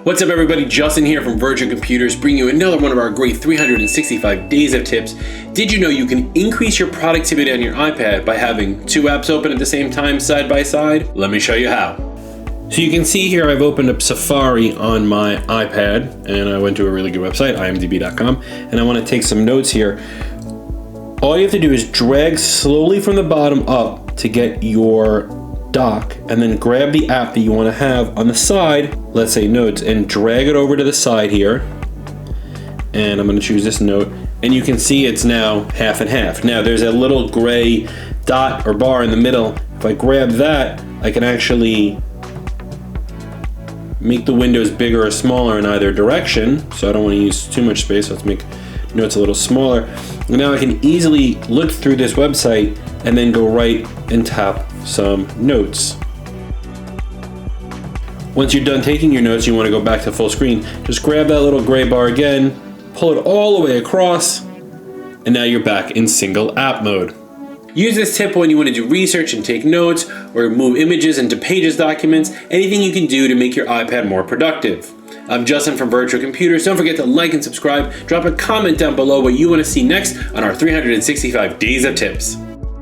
What's up everybody, Justin here from Virtua Computers, bringing you another one of our great 365 days of tips. Did you know you can increase your productivity on your iPad by having two apps open at the same time side by side? Let me show you how. So you can see here I've opened up Safari on my iPad and I went to a really good website, imdb.com, and I want to take some notes here. All you have to do is drag slowly from the bottom up to get your dock, and then grab the app that you want to have on the side, let's say Notes, and drag it over to the side here. And I'm going to choose this note, and you can see it's now half and half. Now there's a little gray dot or bar in the middle. If I grab that, I can actually make the windows bigger or smaller in either direction. So I don't want to use too much space, so let's make Notes a little smaller. And now I can easily look through this website and then go right and tap some notes. Once you're done taking your notes, you want to go back to full screen. Just grab that little gray bar again, pull it all the way across, and now you're back in single app mode. Use this tip when you want to do research and take notes, or move images into Pages documents, anything you can do to make your iPad more productive. I'm Justin from Virtua Computers. Don't forget to like and subscribe. Drop a comment down below what you want to see next on our 365 days of tips.